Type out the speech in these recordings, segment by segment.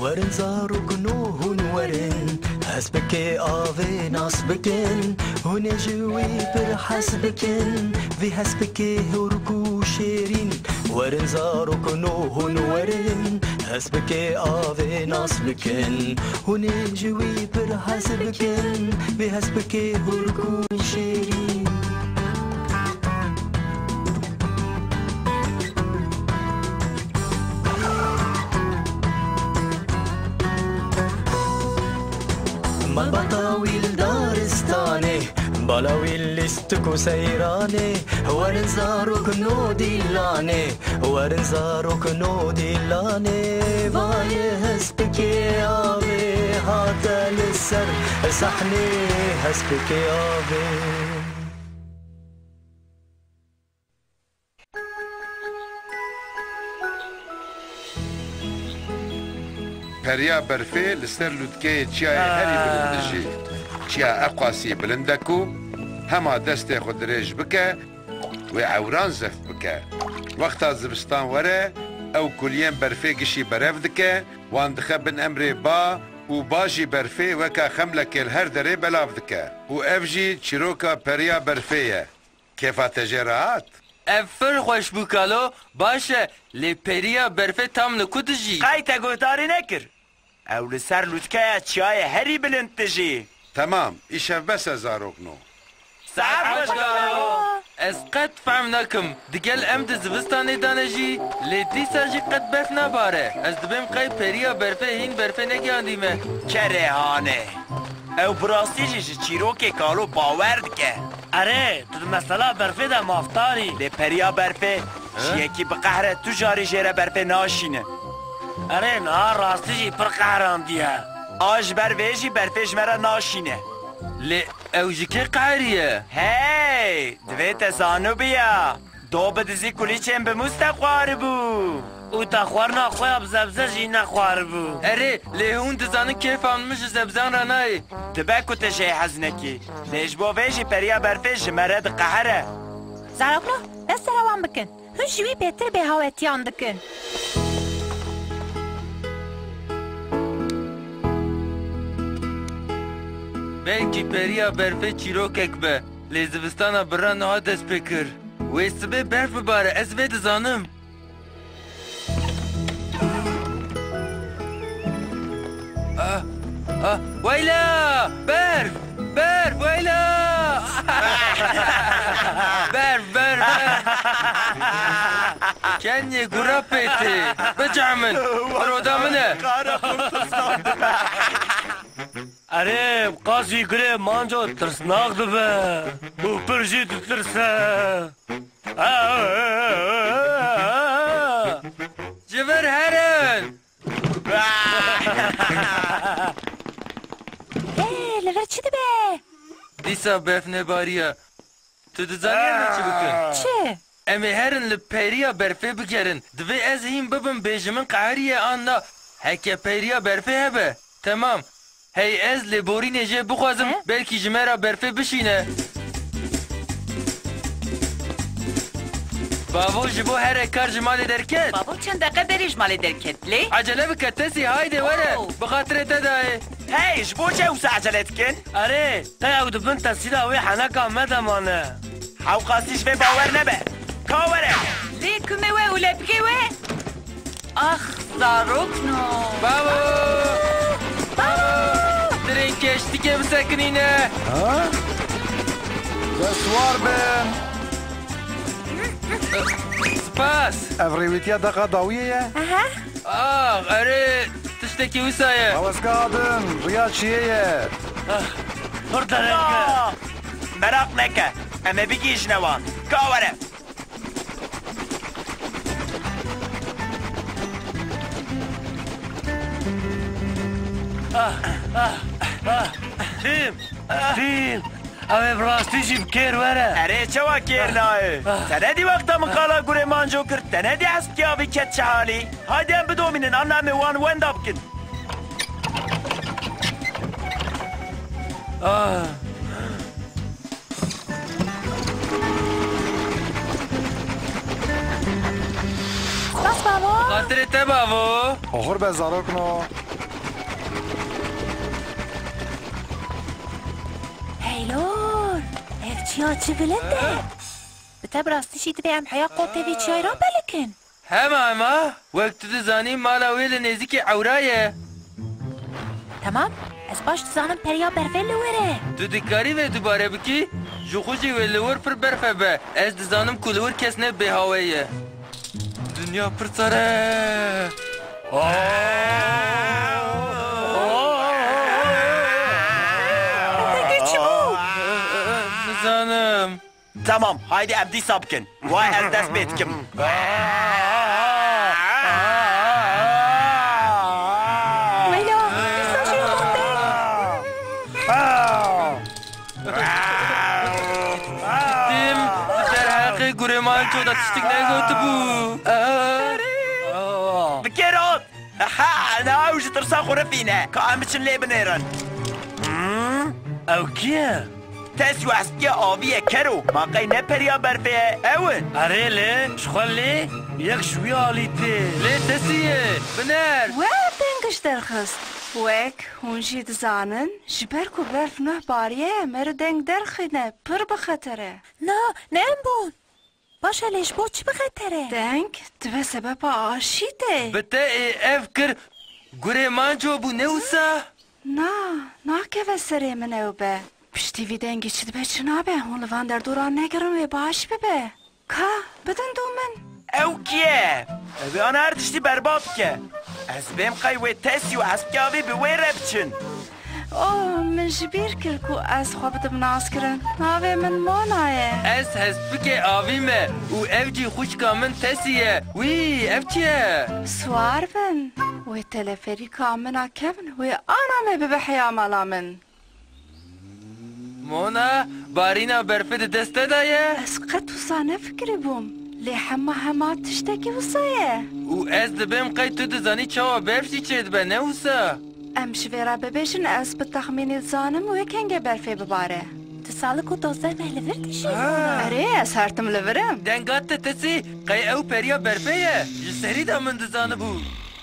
ورن زارو كنوهن ورن حسبك آوي ناس بكن هن جوي بر حسبكن في حسبك هركو شيرين ورن زارو كنوهن ورن حسبك آوي ناس بكن هن جوي بر حسبكن في حسبك هركو شيرين ما بطاويل دارستاني بلاويل لستكو سيراني ورنزارو كنو ديلاني ورنزارو كنو ديلاني واي هسبكي آبي هاتا للسر صحني هسبكي آبي پریا برفه لسر لودکه چیای هری بلندجی چیا اقواسی بلندکو هما دست خود ریج بکه و عوران زف بکه وقتا زبستان وره او کلیم برفه گشی برف دکه وان دخه بن امری با و باجی برفه وکا خملک الهر دره بلاف دکه و افجی چیروکا پریا برفه کیفا تجرات افر خوش بکالو باشه لی پریا برفه تام نکودجی قایتا گوتاری نکر او لسر لودکه چیای هری بلند تجی تمام ایشف بس زاروکنو صعب بشکالو از قد فهم نکم دیگل ام ده زبستانی دانجی لی دیسا جی قد برف نباره از دبیم قای پریا برفه هین برفه نگیاندیمه چه هانه او براستی جی چیروک کالو باور دکه اره تو مثلا برفه ده مافتاری لی پریا برفه شیکی بقهره تو جاری جیره برفه ناشینه اره نه راستی جی پر قهران دیه آج برویجی برفش مرا ناشینه لی او جی که قهریه هی دویت زانو بیا دو بدزی کلی چیم به مستقوار بو او تا خوار نخواه بزبزه جی نخوار بو اره لی هون دزانه کیف آنمش زبزان را نای دبکو تجه حزنکی لیش بو ویجی پریا برفش مرد قهره زاروکنو دست روان بکن هون جوی بهتر به هاوتیان دکن بلکی پریا برفه چیروکک به لی زبستانا برا نها دست بکر وی سبه برف باره از وی دزانم ویلا برف ویلا برف کنی گرا پیتی بجعمل رودا منه اره قاسی گره مانجو ترسناک دبه او پرجی تو ترسه جبر هرن لور چی دبه؟ دیسا برف نباریا تو دزانی همه چی بکن چه؟ امی هرن لپیریا برفه بگرن دوی از هیم ببن بیجمن قهریه آننا هکه پیریا برفه هبه تمام هی از لبوری نجه بخوازم بلکی جمعه برفه بشینه بابو جبو هر کار جمالی درکت بابو چند دقیقه بری جمالی درکت لی؟ عجله بکت تسی هایده وره بخاطر تدای هی جبو چه اوسا عجلت کن؟ اره تا او دبن تسیده وی حنک آمده مانه حو قاسیش به باور نبه کاوره لی کمه و اوله بگی و؟ آخ زاروکنو بابو درین کشتی که بسکنینه دستوار بن سپاس افریویتیا دقا داویه اره تشتکی وسایه اوزگادن ریا چیه برده رنگه مراق نکه اما بگیش نوان کاوره فیلم اوه براستی جی بکر وره اره چوا کیر نای تنه وقتا مقالا گوره مانجو کرد تنه دی هست که آوی کت چه حالی هایده هم بدومینن آن همه وان وند بکن بس بابا خاطر ته بابو آخر به زاروکنو چیا چی بلنده بتا براستیشی دبی ام حیا قوته وی چای را بلکن هما وقت دزانی مالا ویل نزیک عورایه تمام از باش دزانم پریا برفه لوره تو دکاری و دوباره بکی جو خوشی و لور پر برفه به از دزانم کلور کس نه به هوایه دنیا پر سره نزانم تمام هایدی ابدی ساب کن وای از دست بیت کم ویلا بساشی خونده دیم در حقی گوریمان تو دا تشتیک نگوت بو بکرات ناوش ترسا خورفینه که همچن لی بنیرن او کیه؟ تسیو اسکی آویه کرو ما قی نپریا برفه اون اره لی شخولی یک شوی آلیتی لی تسیه بنر و دنگش درخست وک هونجی دزانن جبر کو برف نه باریه مر دنگ درخینه پر بخطره نه بون باشه لیش بود چی بخطره دنگ دو سبب آشیده بتا افکر گوریمان جو بو نوسا نه که وسره من او به پشتی وی دنگی چی دبه چنابه هون لوان در دوران نگرم و باش ببه که بدن دومن او کیه اویان هر تشتی برباب که از بیم قی و تسیو اسکی آوی به وی ربچن من جبیر کر کو از خواب دم ناس کرن ناوه من مانایه از هسپک آویمه و اف جی خوش کامن تسیه وی اف چیه سوار بن و تلفری کامنا کبن و آنامه ببحیا مالا من مونا بارینا برفت دسته دایه از قد وصانه فکری بوم لی همه تشتکی وصایه و از دبیم قی تو دزانی چاوا برفتی چید به نوسا ام شویرا ببیشن از به تخمینی زانم و کنگه برفی بباره تسالك وتوصل به لفرتشي اره از هرتم لورم دنگات تسی قی او پریا برفیه جسری دا من دزانه بو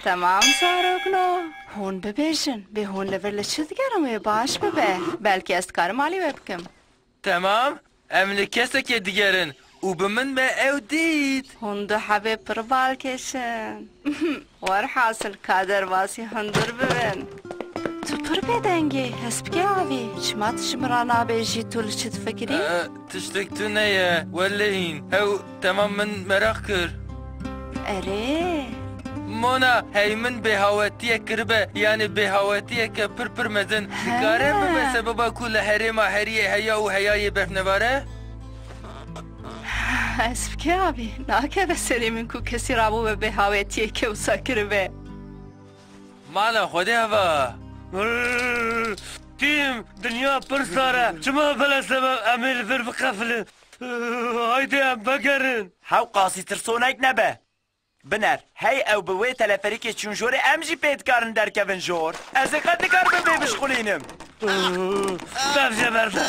تمام ساروگنو هون ببیشن به هون لور لچه دیگرم و باش ببه بلکه از کار مالی ببکم تمام امن کسا که دیگرن و به من به او دید هون دو حبه پر بال کشن ور حاصل کادر واسی هندر ببین تو پر بدنگی هسب که آوی چما تشمرانا بیجی تو لچه تفکری؟ تشتک تو نیه ولی هین او تمام من مراق کر اره مونا هی من به هواتیه کربه یعنی به هواتیه که پر مزن دکاره به سببا کل حریم حریه هیا و هیای برفنواره؟ اسب که آبی ناکه بسری من کو کسی رابو به هواتیه که او ساکر به مالا خودی هوا تیم دنیا پر ساره چما بلا سبب امیل فر بقفل هایده هم بگرن هاو قاسی ترسونک نبه بنر هی او بوی تلفریکی چون جوری امجی پیت کارن در کون جور از قد کار به بشخولینم بفجه برده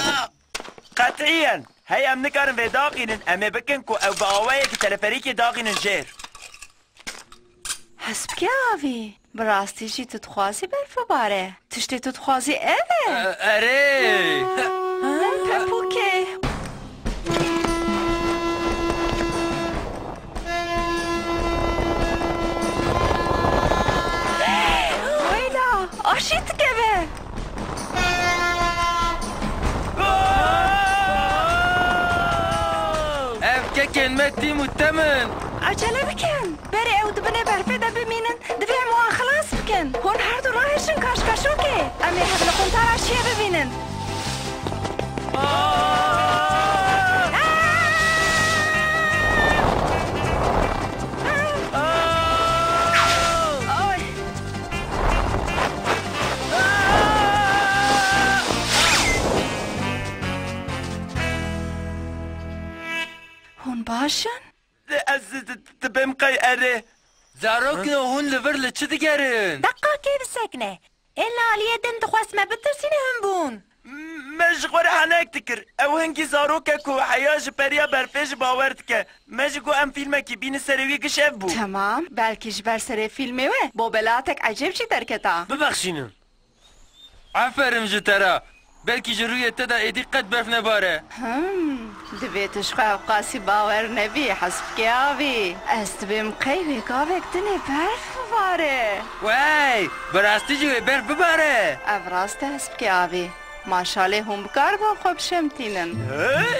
قطعیاً هی ام نکارن و داقینن امه بکن که او با آوائه که تلفریکی داقینن جیر حسب که آوی براستی جی تتخوازی برف باره تشتی تتخوازی اوه اره پپوکه ویلا آشیت که به اف که کلمه تیم و تمن عجله بکن بری او دبنه برفه ده ببینن دبی اموان خلاص بکن هون هر دو راهشن کاشکاشو که امیر حبل خونتر اشیه ببینن هون باشن؟ از دبم قی اره زاروکن و هون لور لچه دیگرن دقا كي بسكنه إلا عليا دم تخواس ما بترسيني هم بون مشغور هناك تكر او هنگی زاروکه کو حیاج پریا برفش باورد که مشگو ام فیلمه که بین سروی گشف بو تمام بلکه جبر سر فیلمه و با بلاتک عجب چی در کتا ببخشینم عفرم جترا بلکی جروی تدا ایدی قد برف نباره دبێتش خوا قاسی باوەڕ نەبی حەز بکەیاوی ئەس دەبێم قەیوێ گاوێک دنێ بەرف ببارێ وای براستی جوی برف بباره ئەڤ ڕاستە هەز بکەیاوی ماشالێ هەم بکار بۆ خۆ بشەمتینن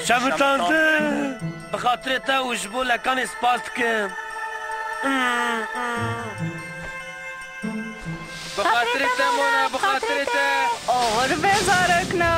شەفتانتن بەخاترێت تا وش بۆ لەکانی سپاس دکەم بخاطرته مونا بخاطرته ئۆڕ بێزارەکنە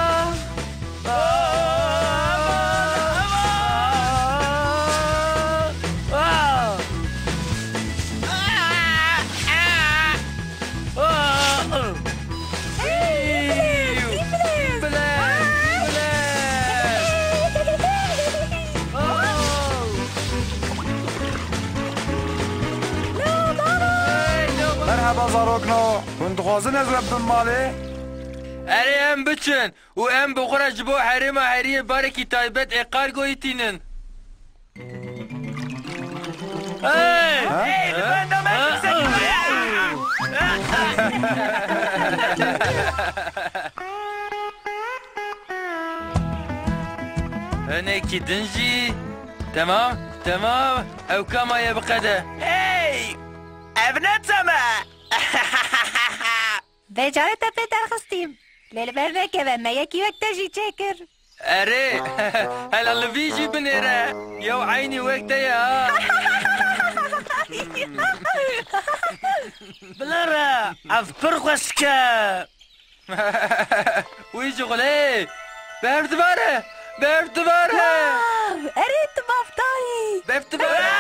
مرحبا زاروکنو هون دخوازن از رب مالی اری ام بچن و ام بخورج بو حریم حریه بارکی تایبت اقار گویتینن هناكي دنجي تمام او كما يبقى هی ابنت سما بێجارێتە پێ دەرخستیم لێلبەر نەکەوە مە یەکی وەک دەژی چێکرد اري هلا لفيجي بنيرة يو عيني وقت يا بلاره اف پرخوشکە ويجي غلي برف دباره ئەرێت بافتایی برف دباره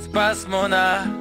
سپاس مونا